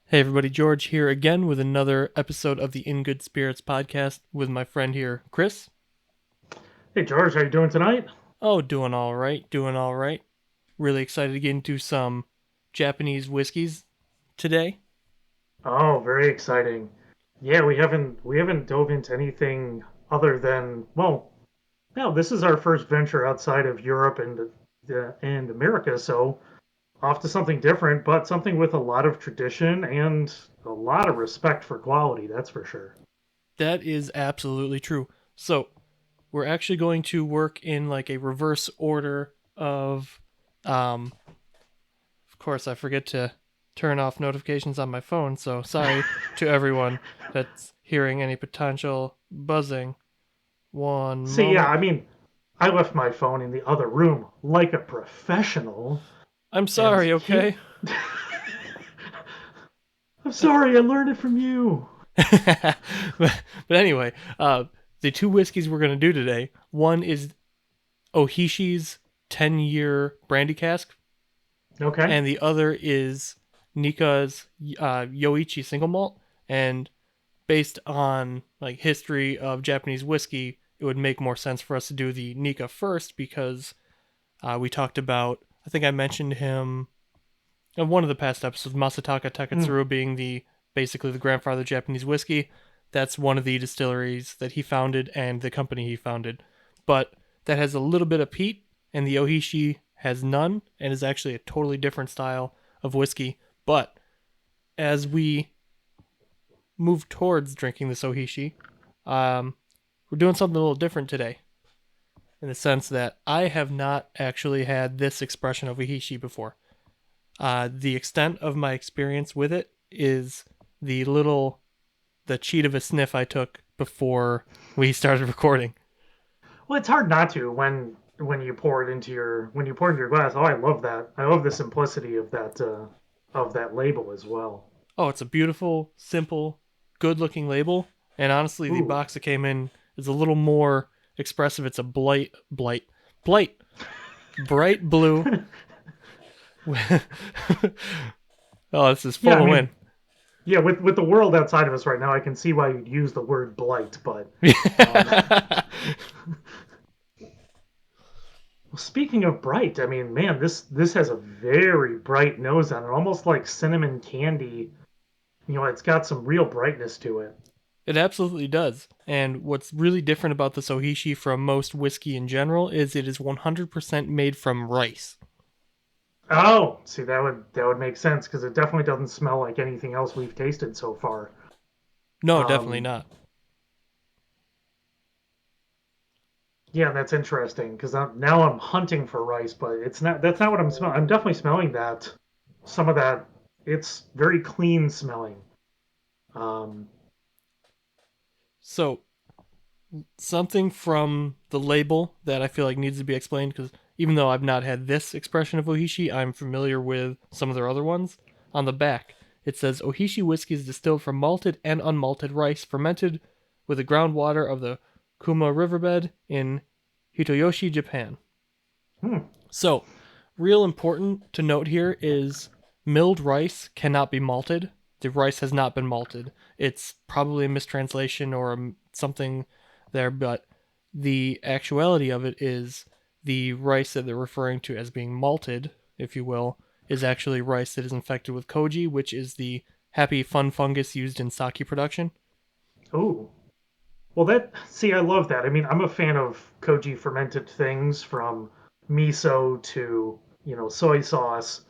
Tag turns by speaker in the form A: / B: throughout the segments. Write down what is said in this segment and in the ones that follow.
A: Hey everybody, George here again with another episode of the In Good Spirits podcast with my friend here, Chris.
B: Hey George, how you doing tonight?
A: Oh, doing all right, doing all right. Really excited to get into some Japanese whiskeys today.
B: Oh, very exciting. Yeah, we haven't dove into anything other than no, this is our first venture outside of Europe and America, so off to something different, but something with a lot of tradition and a lot of respect for quality, that's for sure.
A: That is absolutely true. So, we're actually going to work in like a reverse order of course, I forget to turn off notifications on my phone, so sorry to everyone that's hearing any potential buzzing. One
B: See, yeah,
A: moment.
B: I mean, I left my phone in the other room like a professional,
A: I'm
B: and
A: sorry,
B: he
A: okay?
B: I'm sorry, I learned it from you.
A: but anyway, the two whiskeys we're going to do today, one is Ohishi's 10-year brandy cask,
B: Okay.
A: and the other is Nikka's Yoichi single malt. And based on like history of Japanese whiskey, it would make more sense for us to do the Nikka first because we talked about, I think I mentioned him in one of the past episodes, Masataka
B: Mm.
A: Taketsuru being the basically the grandfather of Japanese whiskey. That's one of the distilleries that he founded and the company he founded. But that has a little bit of peat, and the Ohishi has none, and is actually a totally different style of whiskey. But as we move towards drinking this Ohishi, um, we're doing something a little different today, in the sense that I have not actually had this expression of Ohishi before. The extent of my experience with it is the cheat of a sniff I took before we started recording.
B: Well, it's hard not to when you pour it into your glass. Oh, I love that. I love the simplicity of that label as well.
A: Oh, it's a beautiful, simple, good-looking label, and honestly, the
B: Ooh,
A: box that came in is a little more expressive. It's a bright blue. Oh, this is
B: yeah.
A: full
B: I
A: of wind.
B: mean, yeah. With the world outside of us right now, I can see why you'd use the word blight. But um, well, speaking of bright, I mean, man, this has a very bright nose on it, almost like cinnamon candy. You know, it's got some real brightness to it.
A: It absolutely does. And what's really different about the Sohishi from most whiskey in general is it is 100% made from rice.
B: Oh, see, that would make sense because it definitely doesn't smell like anything else we've tasted so far.
A: No, definitely
B: Um,
A: not.
B: Yeah, that's interesting because now I'm hunting for rice, but it's not. That's not what I'm smelling. I'm definitely smelling that. Some of that. It's very clean smelling. Um,
A: So, something from the label that I feel like needs to be explained because even though I've not had this expression of Ohishi, I'm familiar with some of their other ones. On the back, it says Ohishi whiskey is distilled from malted and unmalted rice, fermented with the groundwater of the Kuma riverbed in Hitoyoshi, Japan.
B: hmm.
A: So, real important to note here is milled rice cannot be malted. The rice has not been malted. It's probably a mistranslation or something there, but the actuality of it is the rice that they're referring to as being malted, if you will, is actually rice that is infected with koji, which is the happy fun fungus used in sake production.
B: Oh, well, that. See, I love that. I mean, I'm a fan of koji fermented things from miso to soy sauce.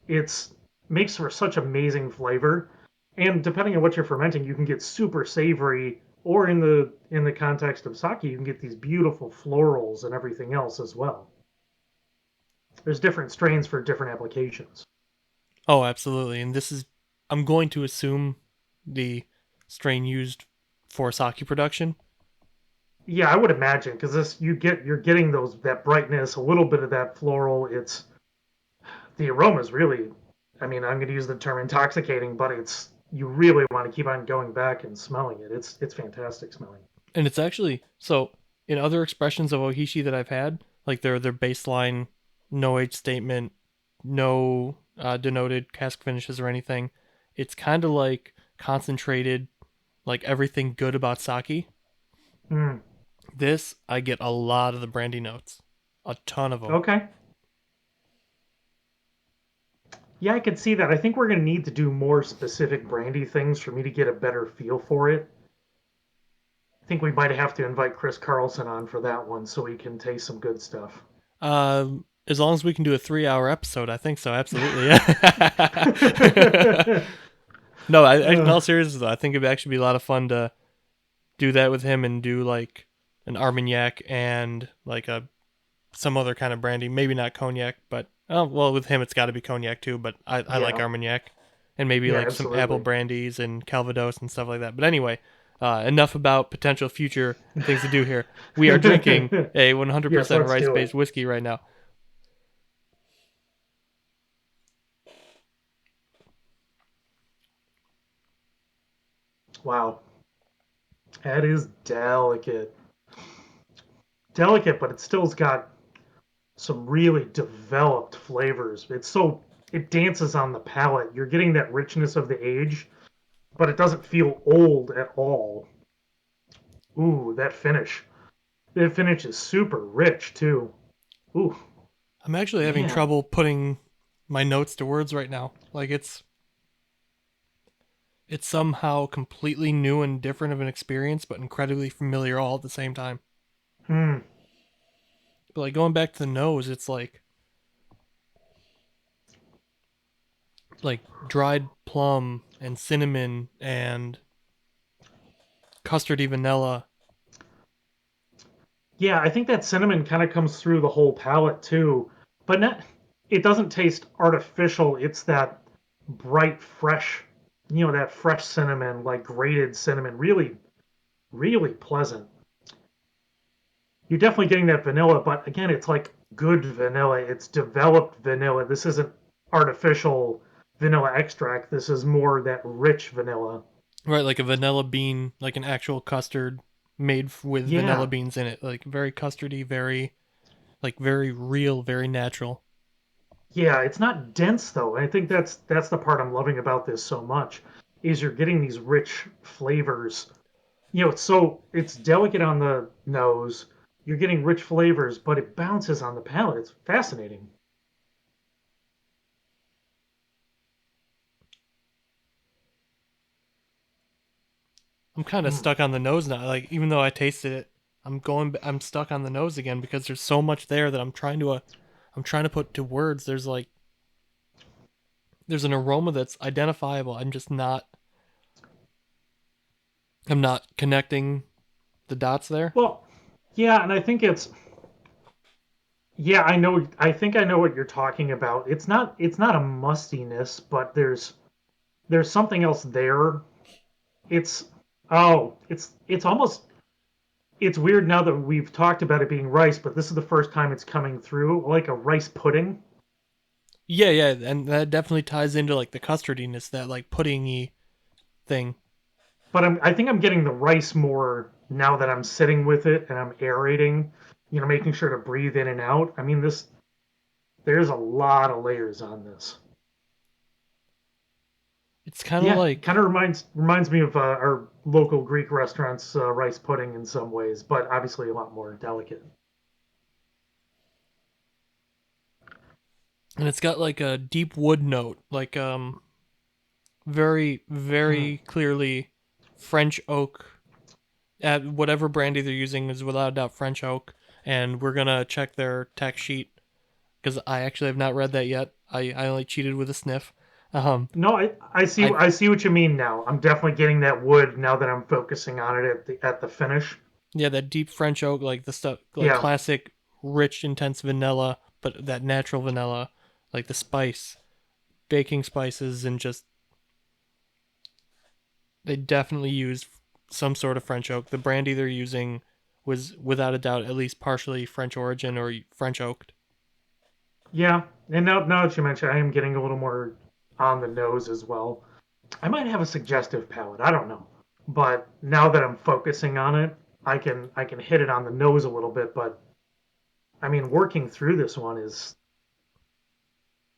B: It's makes for such amazing flavor, and depending on what you're fermenting, you can get super savory, or in the context of sake, you can get these beautiful florals and everything else as well. There's different strains for different applications.
A: Oh, absolutely. And this is, I'm going to assume, the strain used for sake production.
B: Yeah, I would imagine because this you're getting those that brightness, a little bit of that floral. It's the aroma is really, I mean, I'm going to use the term intoxicating, but it's you really want to keep on going back and smelling it. It's fantastic smelling.
A: And it's actually so in other expressions of Ohishi that I've had, like their baseline no age statement, no denoted cask finishes or anything. It's kind of like concentrated, like everything good about sake.
B: Mm,
A: This, I get a lot of the brandy notes, a ton of them.
B: okay. Yeah, I could see that. I think we're going to need to do more specific brandy things for me to get a better feel for it. I think we might have to invite Chris Carlson on for that one so we can taste some good stuff.
A: As long as we can do a 3 hour episode, I think so. Absolutely. No, in
B: uh,
A: all seriousness, though, I think it'd actually be a lot of fun to do that with him and do like an Armagnac and like a some other kind of brandy. Maybe not cognac, but oh well, with him it's got to be cognac too. But I like
B: yeah,
A: Armagnac and maybe
B: yeah,
A: like some apple
B: absolutely.
A: brandies and Calvados and stuff like that. But anyway, enough about potential future things to do here. We are drinking a
B: Yes,
A: 100%
B: let's
A: rice
B: do
A: based
B: it.
A: whiskey right now.
B: Wow, that is delicate. Delicate, but it still's got some really developed flavors. It dances on the palate. You're getting that richness of the age, but it doesn't feel old at all. Ooh, that finish. That finish is super rich too. Ooh,
A: I'm actually having
B: man.
A: trouble putting my notes to words right now. Like it's somehow completely new and different of an experience, but incredibly familiar all at the same time.
B: Hmm.
A: But like going back to the nose, it's like dried plum and cinnamon and custardy vanilla.
B: Yeah, I think that cinnamon kind of comes through the whole palate too, but not. It doesn't taste artificial. It's that bright, fresh, that fresh cinnamon, like grated cinnamon. Really, really pleasant. You're definitely getting that vanilla, but again, it's like good vanilla. It's developed vanilla. This isn't artificial vanilla extract. This is more that rich vanilla.
A: Right, like a vanilla bean, like an actual custard made with vanilla
B: Yeah,
A: beans in it. Like very custardy, very real, very natural.
B: yeah. It's not dense though. I think that's the part I'm loving about this so much is you're getting these rich flavors. It's delicate on the nose. You're getting rich flavors, but it bounces on the palate. It's fascinating.
A: I'm kind of
B: Mm.
A: stuck on the nose now. Like even though I tasted it, I'm stuck on the nose again because there's so much there that I'm trying to put to words. There's an aroma that's identifiable. I'm not connecting the dots there.
B: Well, yeah, and I think it's yeah, I know. I think I know what you're talking about. It's not a mustiness, but there's something else there. It's it's almost it's weird now that we've talked about it being rice, but this is the first time it's coming through like a rice pudding.
A: Yeah, yeah, and that definitely ties into like the custardiness, that like puddingy thing.
B: But I think I'm getting the rice more now that I'm sitting with it and I'm aerating, making sure to breathe in and out. I mean, there's a lot of layers on this.
A: It's kind of
B: Yeah,
A: like
B: kind of reminds me of our local Greek restaurant's rice pudding in some ways, but obviously a lot more delicate.
A: and it's got like a deep wood note, like very
B: Hmm.
A: very clearly French oak. Whatever brandy they're using is without a doubt French oak, and we're gonna check their tech sheet because I actually have not read that yet. I only cheated with a sniff. Um,
B: No, I see
A: I
B: I see what you mean now. I'm definitely getting that wood now that I'm focusing on it at the finish.
A: Yeah, that deep French oak, like the stuff, like
B: Yeah,
A: classic, rich, intense vanilla, but that natural vanilla, like the spice, baking spices, and just they definitely used some sort of French oak. The brandy they're using was without a doubt at least partially French origin or French oaked.
B: yeah. And now that you mention, I am getting a little more on the nose as well. I might have a suggestive palate. I don't know, but now that I'm focusing on it, I can hit it on the nose a little bit. But I mean, working through this one is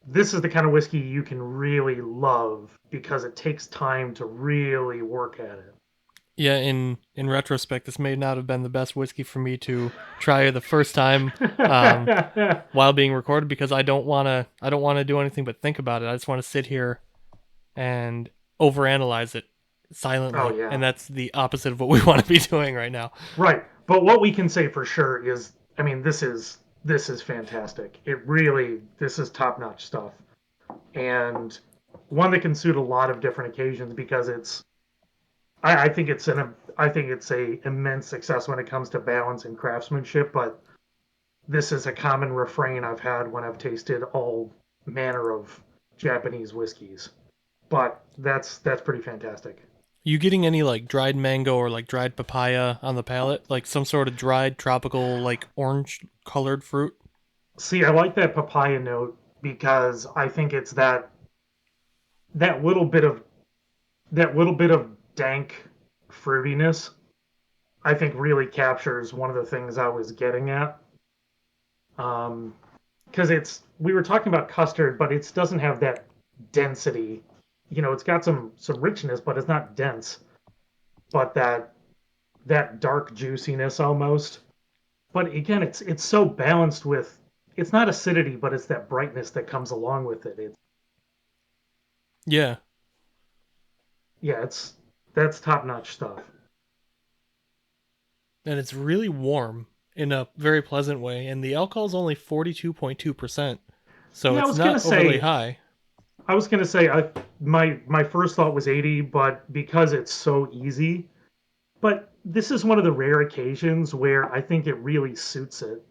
B: this is the kind of whiskey you can really love because it takes time to really work at
A: Yeah, in retrospect, this may not have been the best whiskey for me to try the first time
B: it.
A: while being recorded because I don't wanna do anything but think about it. I just want to sit here and overanalyze it
B: Oh
A: silently,
B: yeah,
A: and that's the opposite of what we want to be doing right now.
B: right. But what we can say for sure is, I mean, this is fantastic. It really, this is top notch stuff, and one that can suit a lot of different occasions because I think I think it's a immense success when it comes to balance and craftsmanship. But this is a common refrain I've had when I've tasted all manner of Japanese whiskeys. But that's pretty fantastic.
A: You getting any like dried mango or like dried papaya on the palate? Like some sort of dried tropical like orange colored fruit?
B: See, I like that papaya note because I think it's that little bit of that little bit of dank fruitiness. I think really captures one of the things I was getting at. Because it's we were talking about custard, but it doesn't have that density. You know, it's got some richness, but it's not dense. But that dark juiciness almost. But again, it's so balanced with it's not acidity, but it's that brightness that comes along with it. It's
A: Yeah,
B: yeah, it's that's top notch stuff.
A: and it's really warm in a very pleasant way, and the alcohol is only 42.2%, so
B: Yeah,
A: it's not overly high.
B: I was gonna say, my first thought was 80, but because it's so easy, but this is one of the rare occasions where I think it really suits it.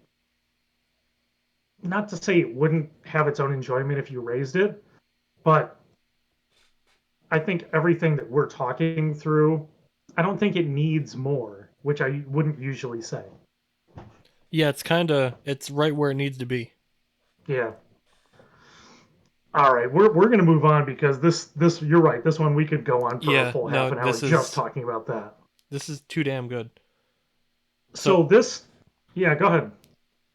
B: Not to say it wouldn't have its own enjoyment if you raised it, but I think everything that we're talking through, I don't think it needs more, which I wouldn't usually say.
A: Yeah, it's right where it needs to be.
B: Yeah. All right, we're gonna move on because this you're right. This one we could go on for a
A: Yeah,
B: full half
A: no,
B: an hour just talking about that.
A: this is too damn good.
B: So
A: So,
B: this, yeah, go ahead.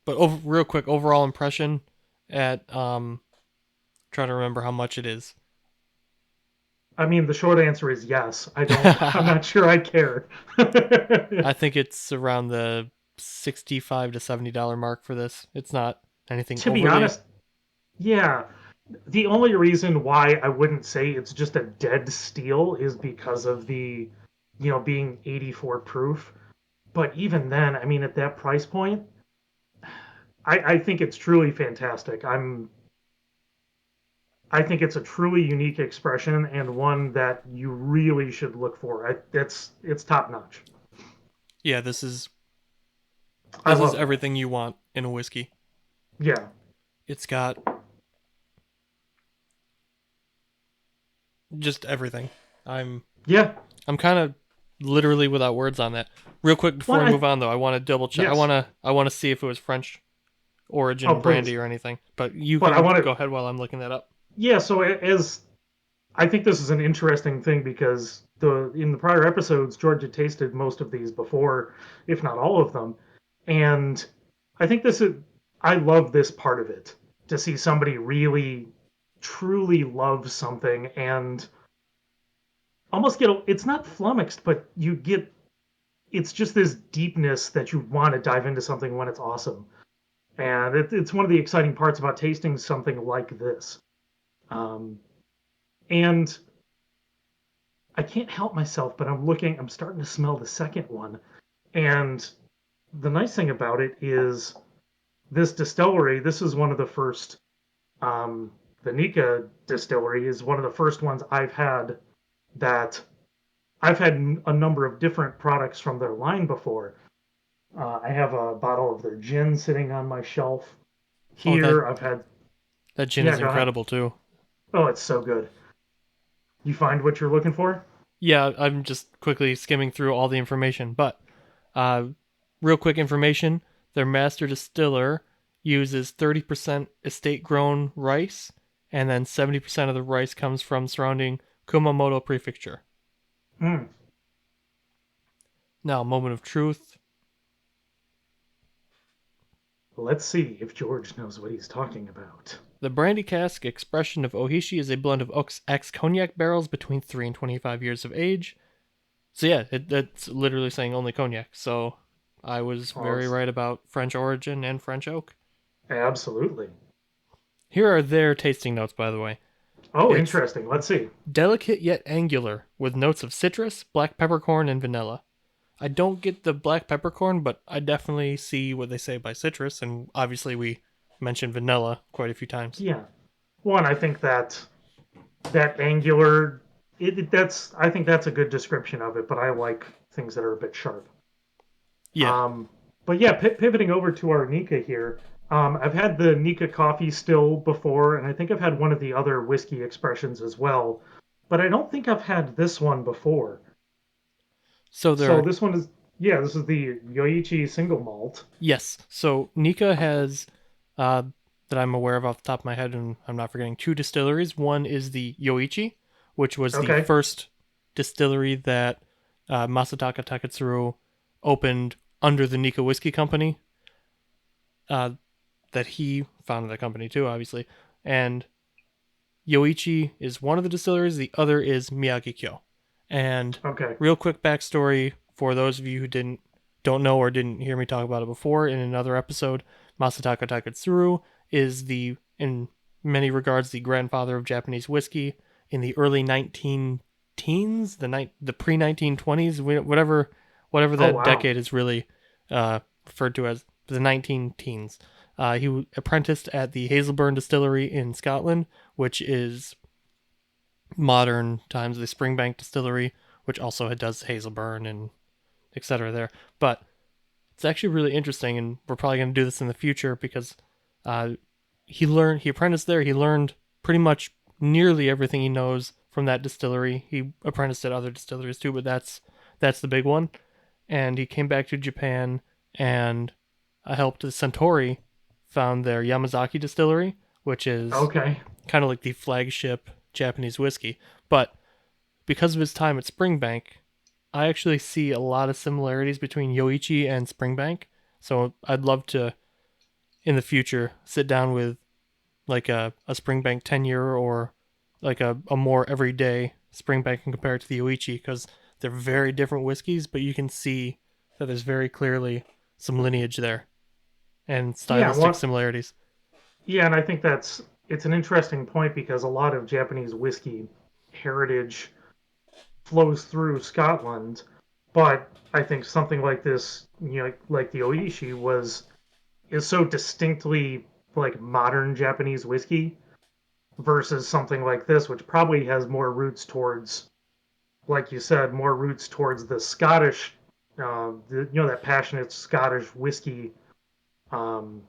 A: but real quick, overall impression at trying to remember how much it is.
B: I mean, the short answer is yes. I don't. I'm not sure I care.
A: I think it's around the 65 to $70 mark for this. It's not anything
B: To be
A: overly.
B: honest, yeah. The only reason why I wouldn't say it's just a dead steal is because of being 84 proof. But even then, I mean, at that price point, I think it's truly fantastic. I think it's a truly unique expression and one that you really should look for. It's top notch.
A: Yeah, this is
B: I
A: this is
B: love that.
A: everything you want in a whiskey.
B: Yeah,
A: It's got just everything. I'm
B: yeah.
A: I'm kind of literally without words on that. Real quick before
B: Well,
A: we move on though, I want to double check. I
B: yes.
A: want to I want to see if it was French
B: Oh,
A: origin
B: please.
A: brandy or anything. But you
B: But I
A: can
B: want to.
A: go ahead while I'm looking that up.
B: Yeah. So as I think this is an interesting thing because the in the prior episodes, George had tasted most of these before, if not all of them, and I think this is I love this part of it to see somebody really truly love something and almost get it's not flummoxed, but you get it's just this deepness that you want to dive into something when it's awesome, and it's one of the exciting parts about tasting something like this. Um, and I can't help myself, but I'm starting to smell the second one. And the nice thing about it is this distillery, this is one of the first, the Nikka distillery is one of the first ones that I've had a number of different products from their line before. I have a bottle of their gin sitting on my shelf.
A: Oh,
B: Here, I've had,
A: that gin
B: yeah,
A: is
B: go ahead.
A: incredible too.
B: Oh, it's so good. You find what you're looking for?
A: Yeah, I'm just quickly skimming through all the information, but uh, real quick information: their master distiller uses 30% estate-grown rice, and then 70% of the rice comes from surrounding Kumamoto Prefecture.
B: Mm.
A: Now, moment of truth.
B: Let's see if George knows what he's talking about.
A: The Brandy Cask expression of Ohishi is a blend of ex cognac barrels between 3 and 25 years of age. So yeah, that's literally saying only cognac. So I was
B: Oh,
A: very
B: it's
A: right about French origin and French oak.
B: absolutely.
A: Here are their tasting notes, by the way.
B: Oh,
A: It's
B: interesting. Let's see.
A: delicate yet angular, with notes of citrus, black peppercorn, and vanilla. I don't get the black peppercorn, but I definitely see what they say by citrus, and obviously we mentioned vanilla quite a few times.
B: Yeah. One, I think that angular, that's I think that's a good description of it. But I like things that are a bit sharp.
A: Yeah.
B: Um, but yeah, pivoting over to our Nikka here. I've had the Nikka coffee still before, and I think I've had one of the other whiskey expressions as well. But I don't think I've had this one before.
A: So there
B: So
A: are
B: this one is, yeah, this is the Yoichi single malt.
A: yes. So Nikka has uh, that I'm aware of off the top of my head, and I'm not forgetting two distilleries. One is the Yoichi, which was the
B: Okay,
A: first distillery that Masataka Taketsuru opened under the Nikka Whiskey Company. Uh, that he founded the company too, obviously. And Yoichi is one of the distilleries. The other is Miyagi Kyo. And
B: okay,
A: real quick backstory for those of you who don't know or didn't hear me talk about it before in another episode, Masataka Taketsuru is the in many regards the grandfather of Japanese whiskey in the early 19 teens, the pre 1920s, whatever
B: oh
A: that
B: wow,
A: decade is really referred to as the 19 teens. He apprenticed at the Hazelburn Distillery in Scotland, which is modern times the Springbank Distillery, which also does Hazelburn and etc. there. But it's actually really interesting, and we're probably going to do this in the future because uh, he apprenticed there. He learned pretty much nearly everything he knows from that distillery. He apprenticed at other distilleries too, but that's the big one. And he came back to Japan and helped the Suntory found their Yamazaki distillery, which is
B: okay,
A: kind of like the flagship Japanese whiskey. But because of his time at Springbank, I actually see a lot of similarities between Yoichi and Springbank. So I'd love to, in the future, sit down with like a Springbank 10 year or like a more everyday Springbank and compare it to the Yoichi because they're very different whiskeys, but you can see that there's very clearly some lineage there and
B: yeah,
A: stylistic
B: what,
A: similarities.
B: yeah, and I think that's it's an interesting point because a lot of Japanese whiskey heritage flows through Scotland, but I think something like this, like the Oishi is so distinctly like modern Japanese whiskey versus something like this, which probably has more roots towards, like you said, more roots towards the Scottish, that passionate Scottish whiskey um,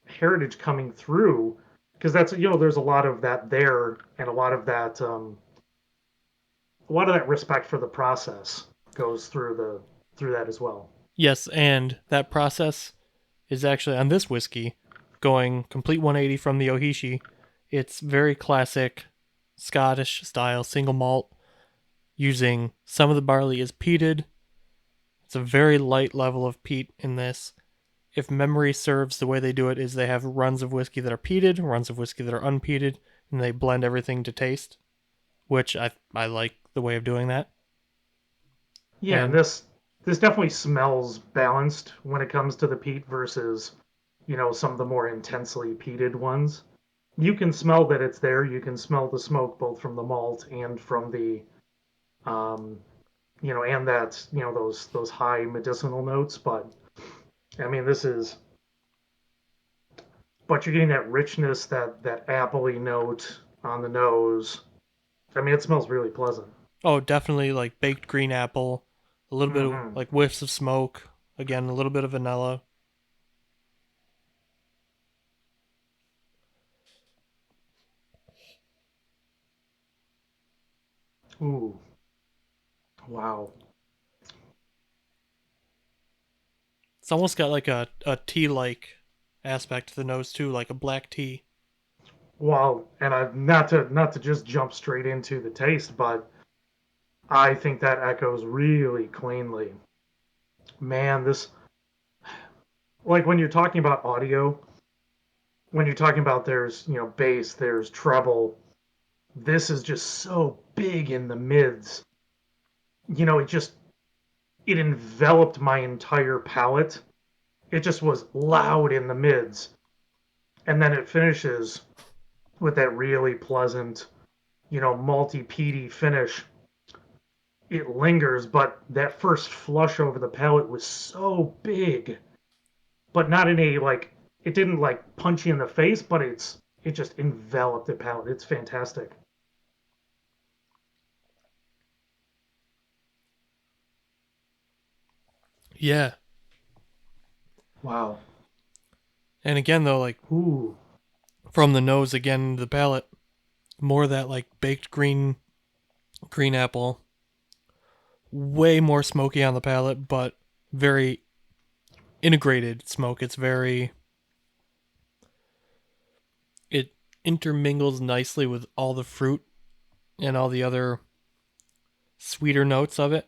B: heritage coming through, because that's there's a lot of that there, and a lot of that respect for the process goes through that as well.
A: Yes, and that process is actually on this whiskey going complete 180 from the Ohishi. It's very classic Scottish style single malt using some of the barley is peated. It's a very light level of peat in this. If memory serves, the way they do it is they have runs of whiskey that are peated, runs of whiskey that are unpeated, and they blend everything to taste, which I like the way of doing that.
B: Yeah, and
A: And
B: this definitely smells balanced when it comes to the peat versus some of the more intensely peated ones. You can smell that it's there. You can smell the smoke both from the malt and from the um, and that those high medicinal notes. But I mean, but you're getting that richness, that appley note on the nose. I mean, it smells really pleasant.
A: oh, definitely like baked green apple, a little bit of
B: Mm-hmm.
A: like whiffs of smoke, again, a little bit of vanilla.
B: Ooh, wow.
A: It's almost got like a tea like aspect to the nose too, like a black tea.
B: Well, and I not to just jump straight into the taste, but I think that echoes really cleanly. Man, this like when you're talking about audio, when you're talking about there's, bass, there's treble. This is just so big in the mids. It enveloped my entire palate. It just was loud in the mids. And then it finishes with that really pleasant, malty peaty finish. It lingers, but that first flush over the palate was so big, but not in a like it didn't like punch you in the face, but it just enveloped the palate. It's fantastic.
A: Yeah.
B: Wow.
A: And again, though, like
B: Ooh.
A: from the nose again to the palate, more of that like baked green apple, way more smoky on the palate, but very integrated smoke. It intermingles nicely with all the fruit and all the other sweeter notes of it.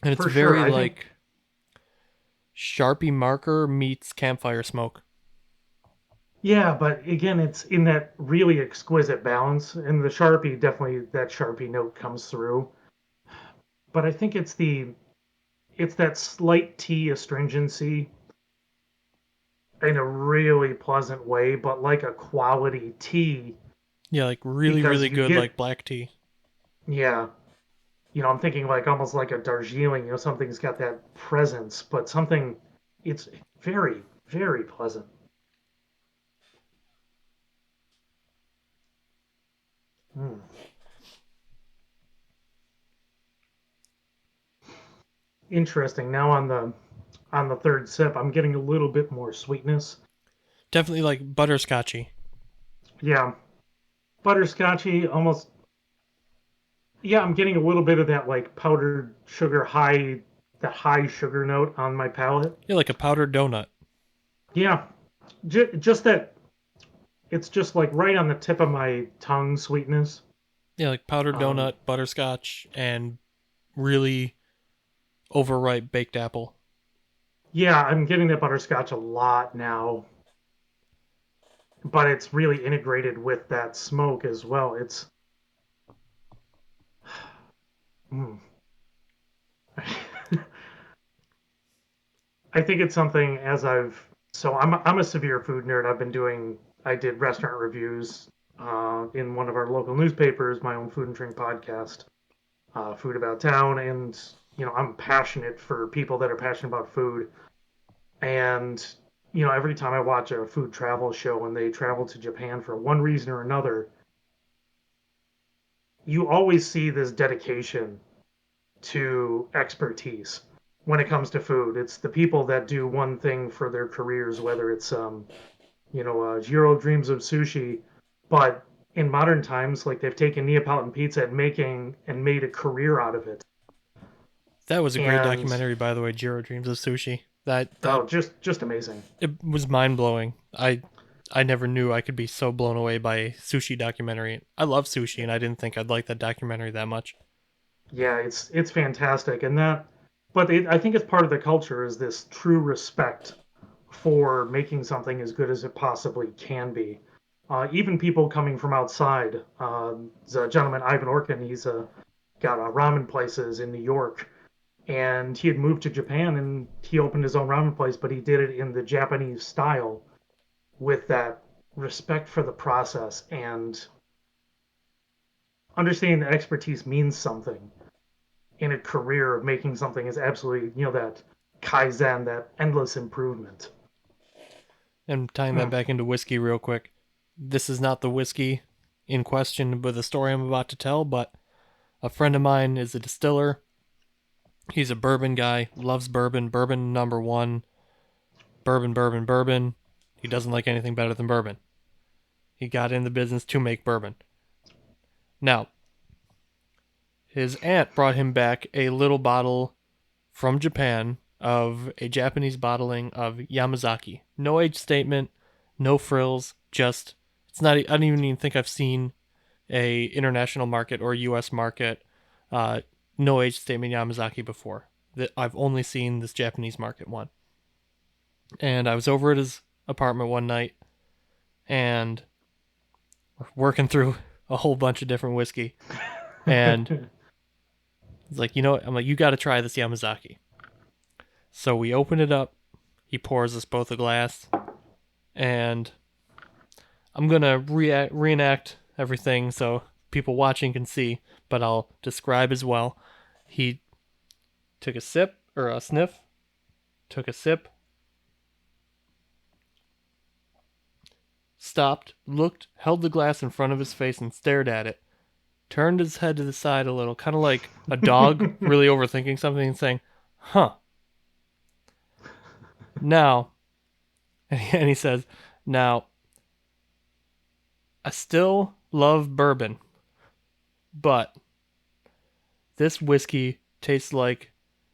A: And it's
B: For sure.
A: very
B: I think
A: like Sharpie marker meets campfire smoke.
B: yeah, but again it's in that really exquisite balance and the Sharpie definitely that Sharpie note comes through. But I think it's that slight tea astringency in a really pleasant way, but like a quality tea
A: Yeah, like really,
B: because
A: really
B: you
A: good
B: get
A: like black tea.
B: yeah, I'm thinking like almost like a Darjeeling, something's got that presence, but something it's very, very pleasant. Mm. Interesting. Now on the third sip, I'm getting a little bit more sweetness.
A: Definitely like butterscotchy.
B: Yeah, butterscotchy, almost. Yeah, I'm getting a little bit of that like powdered sugar that high sugar note on my palate.
A: Yeah, like a powdered donut.
B: Yeah, just that. It's just like right on the tip of my tongue sweetness.
A: Yeah, like powdered
B: Um,
A: donut, butterscotch, and really overripe baked apple.
B: yeah, I'm getting that butterscotch a lot now, but it's really integrated with that smoke as well. Mm. I think it's something as I'm a severe food nerd. I did restaurant reviews in one of our local newspapers, my own food and drink podcast, Food About Town, and I'm passionate for people that are passionate about food. And every time I watch a food travel show and they travel to Japan for one reason or another, you always see this dedication to expertise when it comes to food. It's the people that do one thing for their careers, whether it's Jiro dreams of sushi, but in modern times, like they've taken Neapolitan pizza and made a career out of it.
A: That was a great
B: And
A: documentary, by the way. Jiro Dreams of Sushi. That
B: oh, just amazing.
A: it was mind blowing. I never knew I could be so blown away by a sushi documentary. I love sushi, and I didn't think I'd like that documentary that much.
B: Yeah, it's fantastic, I think it's part of the culture is this true respect for making something as good as it possibly can be. Even people coming from outside. The gentleman Ivan Orkin, got ramen places in New York, and he had moved to Japan and he opened his own ramen place, but he did it in the Japanese style with that respect for the process and understanding that expertise means something in a career of making something is absolutely, that kaizen, that endless improvement.
A: And tying that
B: Mm.
A: back into whiskey real quick. This is not the whiskey in question with the story I'm about to tell, but a friend of mine is a distiller. He's a bourbon guy, loves bourbon, bourbon number one, bourbon, bourbon, bourbon. He doesn't like anything better than bourbon. He got in the business to make bourbon. Now, his aunt brought him back a little bottle from Japan of a Japanese bottling of Yamazaki. No age statement, no frills, just it's not I don't even think I've seen a international market or US market no age statement Yamazaki before. That I've only seen this Japanese market one. And I was over at his apartment one night and we're working through a whole bunch of different whiskey. And it's like, you know what? I'm like, you got to try this Yamazaki. So we open it up. He pours us both a glass, and I'm gonna reenact everything so people watching can see, but I'll describe as well. He took a sip or a sniff, took a sip, stopped, looked, held the glass in front of his face and stared at it. Turned his head to the side a little, kind of like a dog really overthinking something and saying, "Huh." Now, and he says, "Now, I still love bourbon, but this whiskey tastes like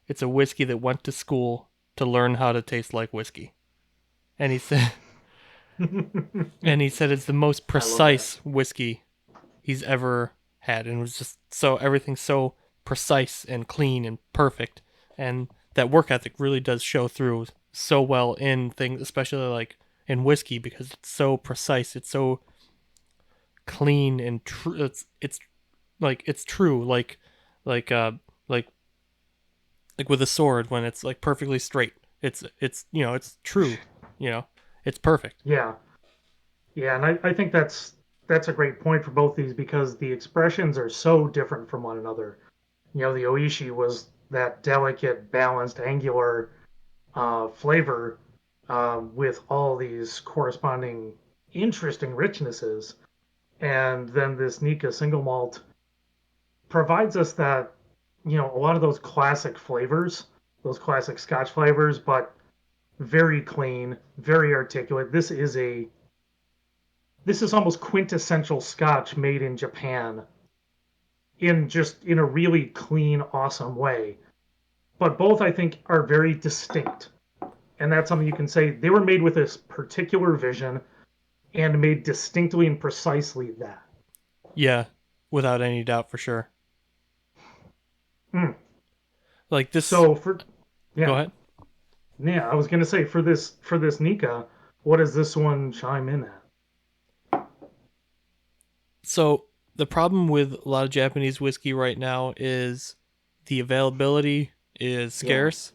A: it's a whiskey that went to school to learn how to taste like whiskey." And he said, it's the most
B: I love that.
A: precise whiskey he's ever had, and it was just so everything's so precise and clean and perfect, and that work ethic really does show through so well in things, especially like in whiskey, because it's so precise, it's so clean and true. It's like it's true, like uh like like with a sword when it's like perfectly straight. It's it's true. You know, it's perfect.
B: Yeah, yeah, and I think that's a great point for both these because the expressions are so different from one another. The Oishi was that delicate, balanced, angular flavor with all these corresponding interesting richnesses, and then this Nikka single malt provides us that a lot of those classic flavors, those classic Scotch flavors, but very clean, very articulate. This is almost quintessential Scotch made in Japan in a really clean, awesome way. But both I think are very distinct. And that's something you can say they were made with this particular vision and made distinctly and precisely that.
A: Yeah, without any doubt for sure.
B: Mm.
A: Like this.
B: So for
A: Go
B: yeah,
A: ahead.
B: yeah, I was gonna say for this Nika, what does this one chime in at?
A: So the problem with a lot of Japanese whiskey right now is the availability is
B: Yeah,
A: scarce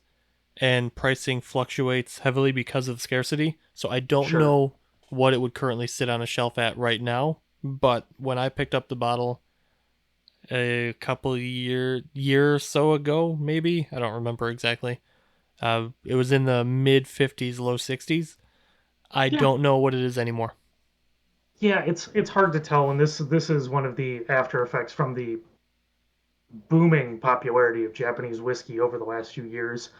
A: and pricing fluctuates heavily because of scarcity. So I don't
B: sure.
A: know what it would currently sit on a shelf at right now. But when I picked up the bottle a couple year or so ago, maybe I don't remember exactly. It was in the mid 50s, low 60s. I
B: Yeah,
A: don't know what it is anymore.
B: yeah. It's hard to tell, and this is one of the after effects from the booming popularity of Japanese whiskey over the last few years.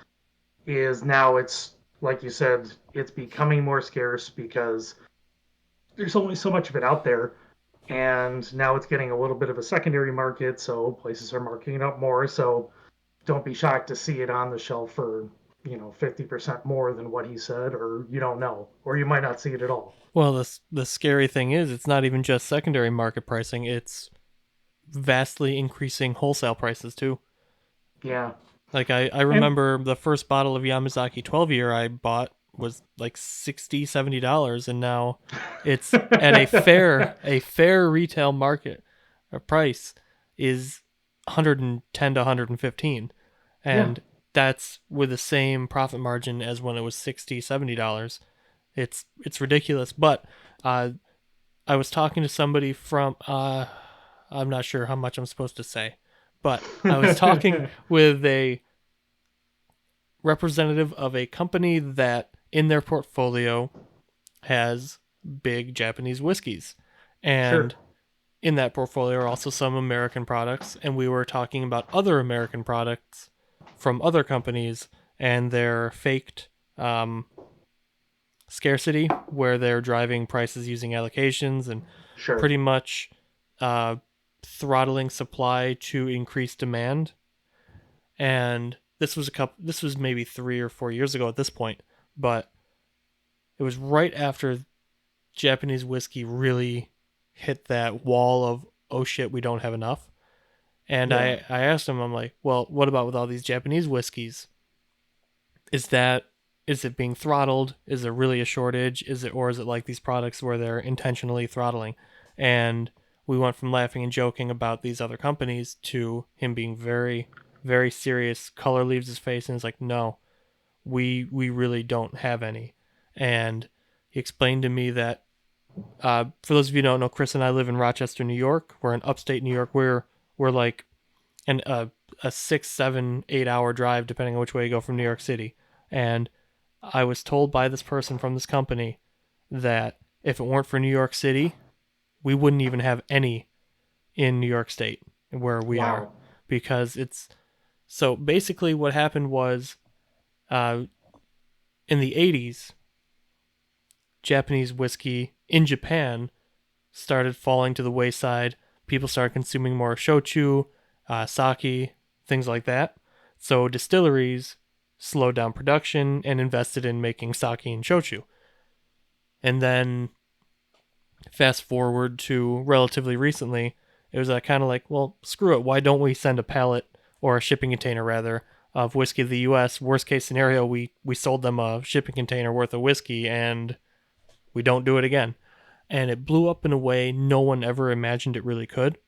B: Is now it's like you said, it's becoming more scarce because there's only so much of it out there, and now it's getting a little bit of a secondary market, so places are marking it up more. So don't be shocked to see it on the shelf for 50% more than what he said, or you don't know, or you might not see it at all.
A: Well, the scary thing is, it's not even just secondary market pricing; it's vastly increasing wholesale prices too.
B: Yeah,
A: Like I
B: and
A: remember the first bottle of Yamazaki 12 year I bought was like $60-$70, and now it's at a fair retail market price is 110 to 115,
B: yeah,
A: and that's with the same profit margin as when it was $60-$70. It's ridiculous. But I was talking to somebody from I'm not sure how much I'm supposed to say, but I was talking with a representative of a company that in their portfolio has big Japanese whiskeys.
B: sure,
A: And in that portfolio are also some American products. And we were talking about other American products from other companies and their faked um, scarcity, where they're driving prices using allocations and
B: sure,
A: pretty much uh, throttling supply to increase demand. And this was maybe 3 or 4 years ago at this point, but it was right after Japanese whiskey really hit that wall of, oh shit, we don't have enough. And
B: yeah.
A: I asked him, I'm like, well, what about with all these Japanese whiskeys? Is that is it being throttled? Is there really a shortage? Is it like these products where they're intentionally throttling? And we went from laughing and joking about these other companies to him being very, very serious. Color leaves his face and is like, no, we really don't have any. And he explained to me that for those of you who don't know, Chris and I live in Rochester, New York. We're in upstate New York. We're like an a 6, 7, 8 hour drive depending on which way you go from New York City. And I was told by this person from this company that if it weren't for New York City, we wouldn't even have any in New York State where we are,
B: Wow.
A: because it's so basically what happened was uh, in the 80s, Japanese whiskey in Japan started falling to the wayside. People started consuming more shochu, sake, things like that. So distilleries slowed down production and invested in making sake and shochu. And then fast forward to relatively recently, it was kind of like, well, screw it. Why don't we send a pallet or a shipping container rather of whiskey to the U.S.? Worst case scenario, we sold them a shipping container worth of whiskey and we don't do it again. And it blew up in a way no one ever imagined it really could.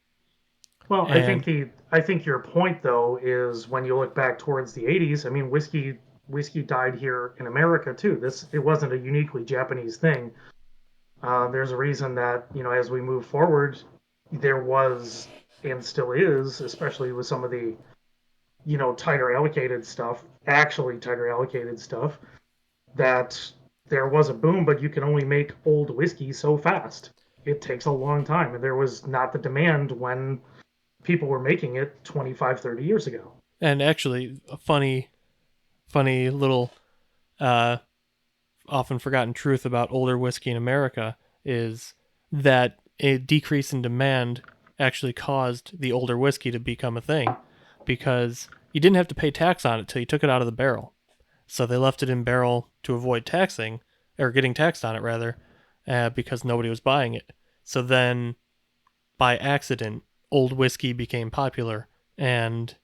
B: Well,
A: And
B: I think your point though is when you look back towards the 80s. I mean, whiskey died here in America too. This it wasn't a uniquely Japanese thing. There's a reason that as we move forward, there was and still is, especially with some of the tighter allocated stuff, actually tighter allocated stuff, that there was a boom, but you can only make old whiskey so fast. It takes a long time, and there was not the demand when people were making it 25, 30 years ago.
A: actually, a funny little uh, often forgotten truth about older whiskey in America is that a decrease in demand actually caused the older whiskey to become a thing, because you didn't have to pay tax on it till you took it out of the barrel. So they left it in barrel to avoid taxing, or getting taxed on it rather, because nobody was buying it. So then, by accident, old whiskey became popular, and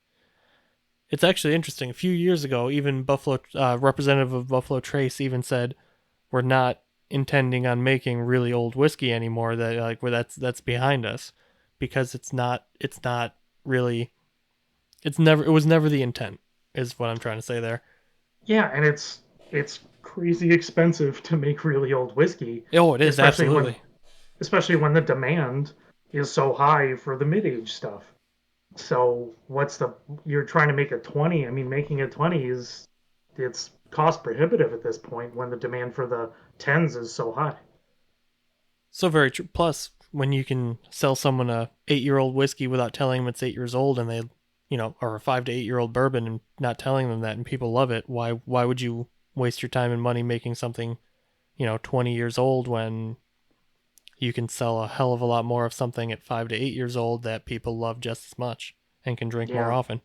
A: it's actually interesting. A few years ago, even Buffalo representative of Buffalo Trace even said we're not intending on making really old whiskey anymore. That like where that's behind us, because it's not really it was never the intent, is what I'm trying to say there.
B: Yeah, and it's crazy expensive to make really old whiskey,
A: Oh, it is
B: especially when
A: absolutely.
B: especially when the demand is so high for the mid-age stuff. So what's the you're trying to make a 20? I mean, making a 20 is it's cost prohibitive at this point when the demand for the tens is so high.
A: So very true. Plus, when you can sell someone a 8 year old whiskey without telling them it's 8 years old, and they, or a 5 to 8 year old bourbon and not telling them that, and people love it, why would you waste your time and money making something, 20 years old when you can sell a hell of a lot more of something at 5 to 8 years old that people love just as much and can drink more
B: Yeah.
A: often.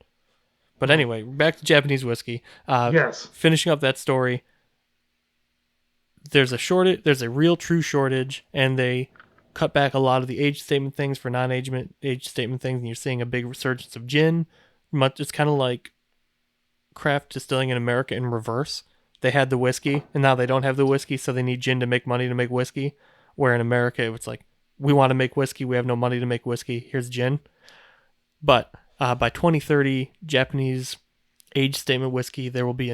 A: But
B: Hmm.
A: anyway, back to Japanese whiskey.
B: Yes.
A: Finishing up that story, there's a shortage, there's a real true shortage, and they cut back a lot of the age statement things for age statement things, and you're seeing a big resurgence of gin. It's kind of like craft distilling in America in reverse. They had the whiskey, and now they don't have the whiskey, so they need gin to make money to make whiskey. Where in America, it's like, we want to make whiskey, we have no money to make whiskey, here's gin. But by 2030, Japanese age statement whiskey, there will be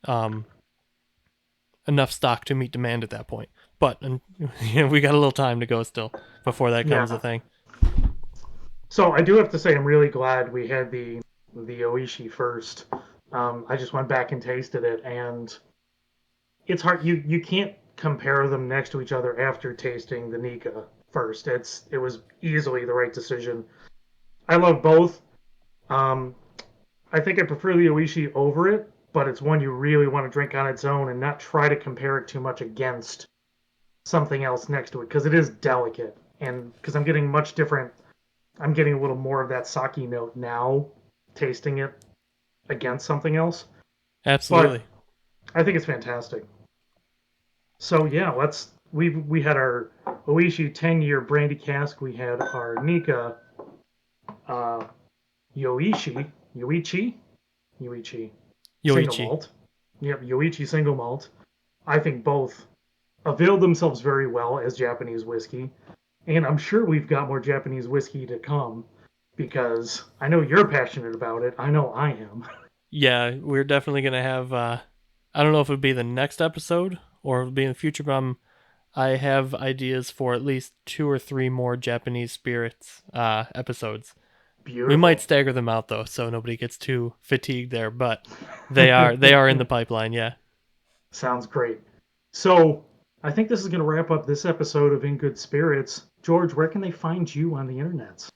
A: um, enough stock to meet demand at that point. But we got a little time to go still before that comes a
B: Yeah.
A: thing.
B: So I do have to say I'm really glad we had the Oishi first. I just went back and tasted it, and it's hard. You can't compare them next to each other after tasting the Nikka first. It was easily the right decision. I love both. Um, I think I prefer the Oishi over it, but it's one you really want to drink on its own and not try to compare it too much against something else next to it because it is delicate and because I'm getting much different. I'm getting a little more of that sake note now, tasting it against something else. But
A: Absolutely.
B: I think it's fantastic. So yeah, we had our Oishi 10-year brandy cask. We had our Nikka uh, Yoichi Yoichi single
A: Yoichi.
B: malt. Yep, Yoichi single malt. I think both availed themselves very well as Japanese whiskey. And I'm sure we've got more Japanese whiskey to come because I know you're passionate about it. I know I am.
A: Yeah, we're definitely gonna have. I don't know if it would be the next episode or it would be in the future, but I have ideas for at least two or three more Japanese spirits episodes. We might
B: Beautiful.
A: stagger them out though, so nobody gets too fatigued there. But they are in the pipeline. Yeah,
B: Sounds great. So I think this is going to wrap up this episode of In Good Spirits. George, where can they find you on the internet?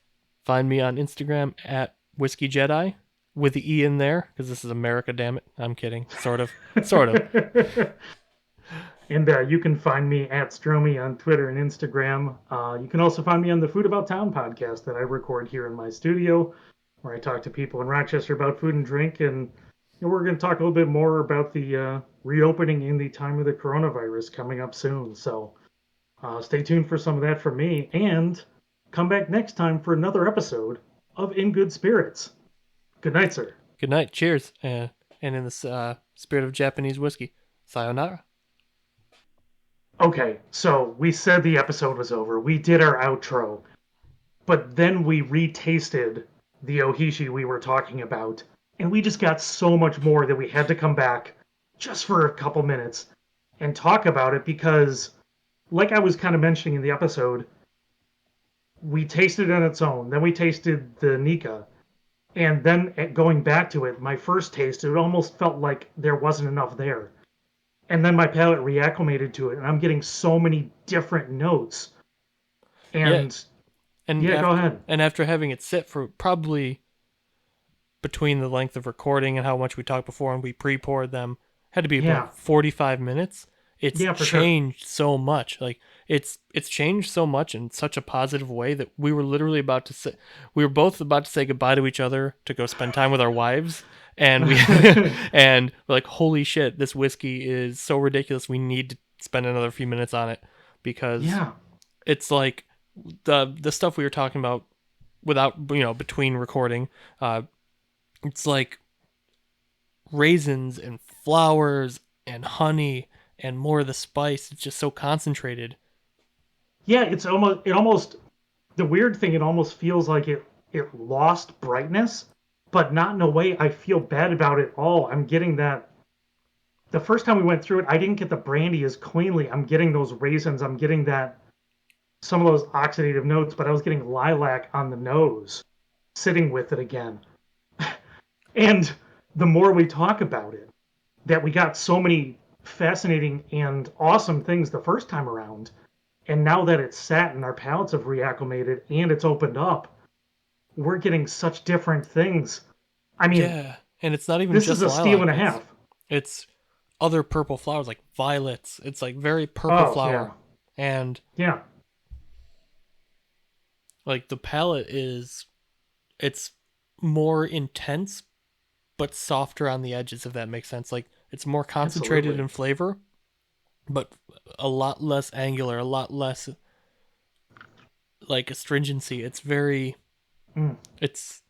A: find me on Instagram at Whiskey Jedi with the E in there because this is America. Damn it, I'm kidding. Sort of.
B: And you can find me at Stromy on Twitter and Instagram. You can also find me on the Food About Town podcast that I record here in my studio, where I talk to people in Rochester about food and drink. And we're going to talk a little bit more about the reopening in the time of the coronavirus coming up soon. So stay tuned for some of that from me. And come back next time for another episode of In Good Spirits. Good night, sir.
A: Good night. Cheers. And in the spirit of Japanese whiskey, sayonara.
B: Okay, so we said the episode was over. We did our outro. But then we retasted the Ohishi we were talking about, and we just got so much more that we had to come back just for a couple minutes and talk about it because, like I was kind of mentioning in the episode, we tasted it on its own. Then we tasted the Nikka. And then going back to it, my first taste, it almost felt like there wasn't enough there. And then my palate reacclimated to it, and I'm getting so many different notes.
A: Yeah,
B: And
A: and
B: yeah, go
A: after
B: ahead.
A: having it sit for probably between the length of recording and how much we talked before and we pre-poured them had to be
B: Yeah,
A: about 45 minutes. It's
B: yeah, for sure.
A: changed so much. Like it's changed so much in such a positive way that we were both about to say goodbye to each other to go spend time with our wives, and we and we're like, holy shit, this whiskey is so ridiculous, we need to spend another few minutes on it because
B: Yeah.
A: it's like the stuff we were talking about without between recording. It's like raisins and flowers and honey and more of the spice. It's just so concentrated.
B: Yeah, it almost the weird thing, it almost feels like it lost brightness, but not in a way I feel bad about it all. I'm getting that the first time we went through it, I didn't get the brandy as cleanly. I'm getting those raisins, I'm getting that some of those oxidative notes, but I was getting lilac on the nose sitting with it again. And the more we talk about it, that we got so many fascinating and awesome things the first time around. And now that it's sat and our palates have reacclimated and it's opened up, we're getting such different things. I mean,
A: Yeah, and it's not even
B: this is
A: just
B: a steal
A: lilac.
B: and a
A: It's
B: half.
A: it's other purple flowers like violets. It's like very purple
B: Oh, yeah.
A: flower, and
B: Yeah.
A: like the palette is it's more intense but softer on the edges, if that makes sense. Like it's more concentrated
B: Absolutely.
A: in flavor, but a lot less angular, a lot less like astringency. It's very
B: Mm,
A: it's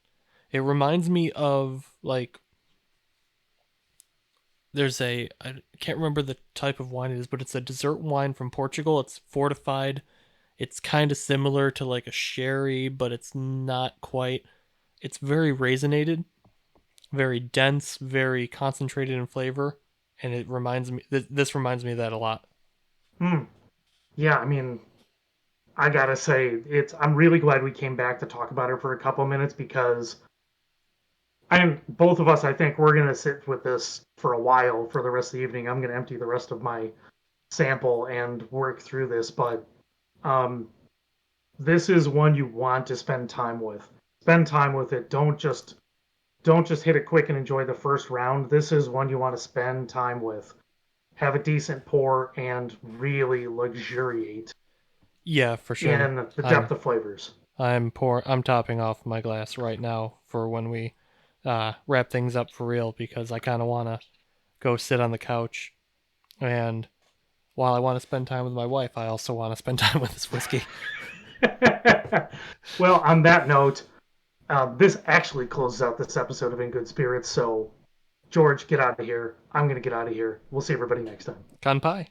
A: it reminds me of like there's a I can't remember the type of wine it is, but it's a dessert wine from Portugal. It's fortified. It's kind of similar to like a sherry, but it's not quite. It's very raisinated, very dense, very concentrated in flavor, and it reminds me. This reminds me of that a lot.
B: mm. Yeah, I mean, I gotta say, I'm really glad we came back to talk about it for a couple minutes because both of us, I think we're gonna sit with this for a while for the rest of the evening. I'm gonna empty the rest of my sample and work through this, but um, this is one you want to spend time with. Spend time with it. Don't just hit it quick and enjoy the first round. This is one you want to spend time with. Have a decent pour and really luxuriate
A: Yeah, for sure.
B: in the depth
A: I'm
B: of flavors.
A: I'm topping off my glass right now for when we wrap things up for real because I kind of want to go sit on the couch, and while I want to spend time with my wife, I also want to spend time with this whiskey.
B: Well, on that note, this actually closes out this episode of In Good Spirits. So George, get out of here. I'm going to get out of here. We'll see everybody next time.
A: Kanpai.